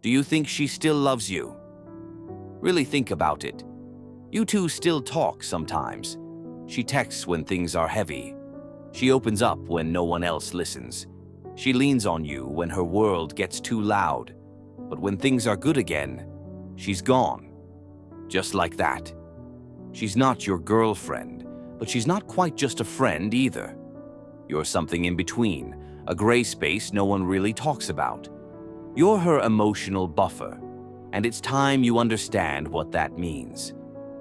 Do you think she still loves you? Really think about it. You two still talk sometimes. She texts when things are heavy. She opens up when no one else listens. She leans on you when her world gets too loud. But when things are good again, she's gone. Just like that. She's not your girlfriend, but she's not quite just a friend either. You're something in between, a gray space no one really talks about. You're her emotional buffer, and it's time you understand what that means.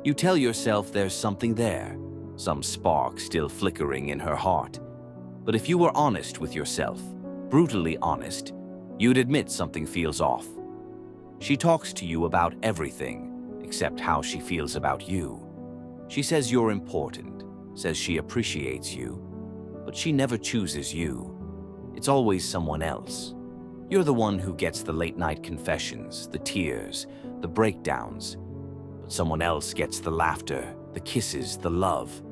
You tell yourself there's something there, some spark still flickering in her heart. But if you were honest with yourself, brutally honest, you'd admit something feels off. She talks to you about everything, except how she feels about you. She says you're important, says she appreciates you, but she never chooses you. It's always someone else. You're the one who gets the late-night confessions, the tears, the breakdowns. But someone else gets the laughter, the kisses, the love.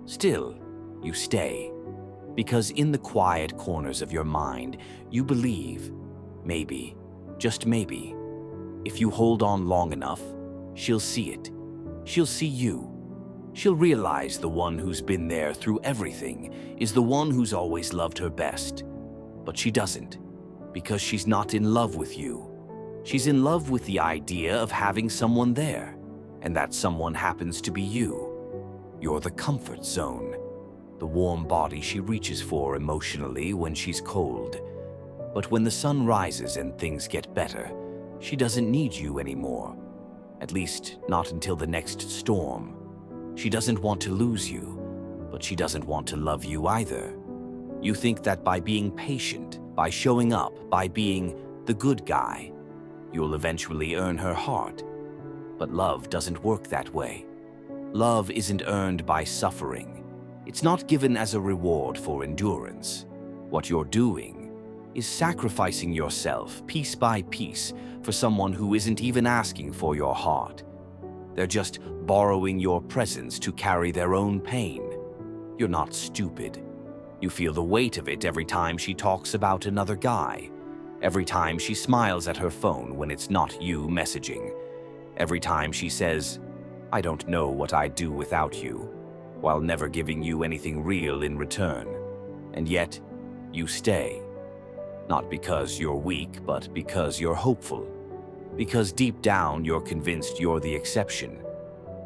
Still, you stay. Because in the quiet corners of your mind, you believe, maybe, just maybe, if you hold on long enough, she'll see it. She'll see you. She'll realize the one who's been there through everything is the one who's always loved her best. But she doesn't, because she's not in love with you. She's in love with the idea of having someone there, and that someone happens to be you. You're the comfort zone, the warm body she reaches for emotionally when she's cold. But when the sun rises and things get better, she doesn't need you anymore. At least, not until the next storm. She doesn't want to lose you, but she doesn't want to love you either. You think that by being patient, by showing up, by being the good guy, you'll eventually earn her heart. But love doesn't work that way. Love isn't earned by suffering. It's not given as a reward for endurance. What you're doing is sacrificing yourself piece by piece for someone who isn't even asking for your heart. They're just borrowing your presence to carry their own pain. You're not stupid. You feel the weight of it every time she talks about another guy. Every time she smiles at her phone when it's not you messaging. Every time she says, "I don't know what I'd do without you," while never giving you anything real in return. And yet, you stay. Not because you're weak, but because you're hopeful. Because deep down you're convinced you're the exception.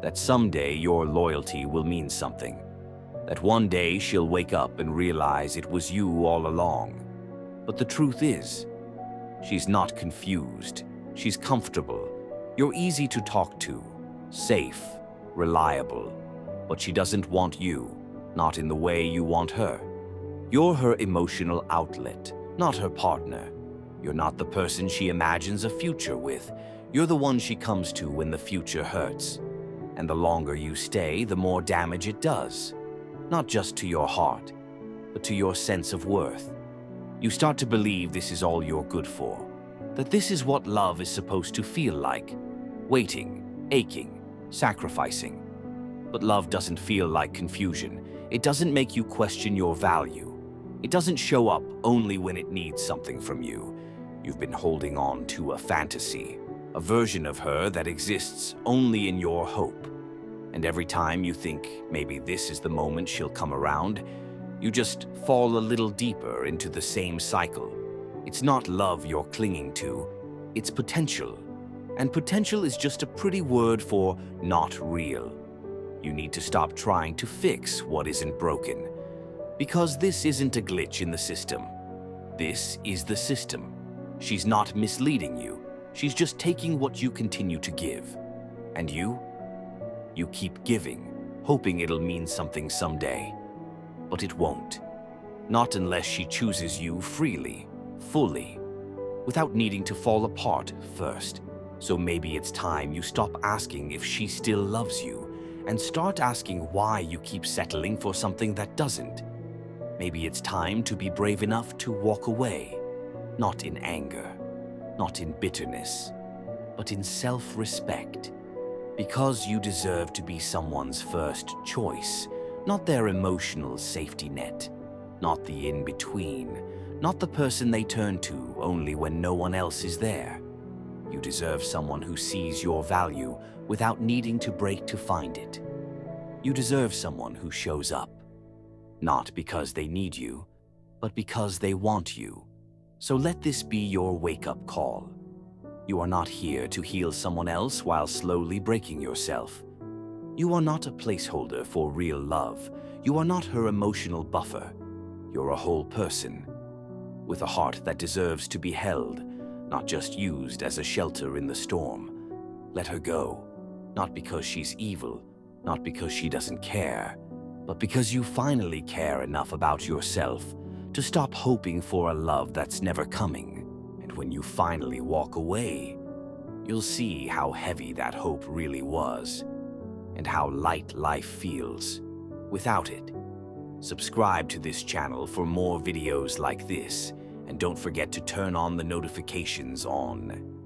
That someday your loyalty will mean something. That one day she'll wake up and realize it was you all along. But the truth is, she's not confused. She's comfortable. You're easy to talk to, safe, reliable. But she doesn't want you, not in the way you want her. You're her emotional outlet, not her partner. You're not the person she imagines a future with. You're the one she comes to when the future hurts. And the longer you stay, the more damage it does. Not just to your heart, but to your sense of worth. You start to believe this is all you're good for. That this is what love is supposed to feel like. Waiting, aching, sacrificing. But love doesn't feel like confusion. It doesn't make you question your value. It doesn't show up only when it needs something from you. You've been holding on to a fantasy, a version of her that exists only in your hope. And every time you think maybe this is the moment she'll come around, you just fall a little deeper into the same cycle. It's not love you're clinging to, it's potential. And potential is just a pretty word for not real. You need to stop trying to fix what isn't broken. Because this isn't a glitch in the system. This is the system. She's not misleading you. She's just taking what you continue to give. And you keep giving, hoping it'll mean something someday. But it won't. Not unless she chooses you freely, fully, without needing to fall apart first. So maybe it's time you stop asking if she still loves you and start asking why you keep settling for something that doesn't. Maybe it's time to be brave enough to walk away, not in anger, not in bitterness, but in self-respect. Because you deserve to be someone's first choice, not their emotional safety net, not the in-between, not the person they turn to only when no one else is there. You deserve someone who sees your value without needing to break to find it. You deserve someone who shows up, not because they need you, but because they want you. So let this be your wake-up call. You are not here to heal someone else while slowly breaking yourself. You are not a placeholder for real love. You are not her emotional buffer. You're a whole person, with a heart that deserves to be held, not just used as a shelter in the storm. Let her go, not because she's evil, not because she doesn't care, but because you finally care enough about yourself to stop hoping for a love that's never coming. And when you finally walk away, you'll see how heavy that hope really was, and how light life feels without it. Subscribe to this channel for more videos like this, and don't forget to turn on the notifications on.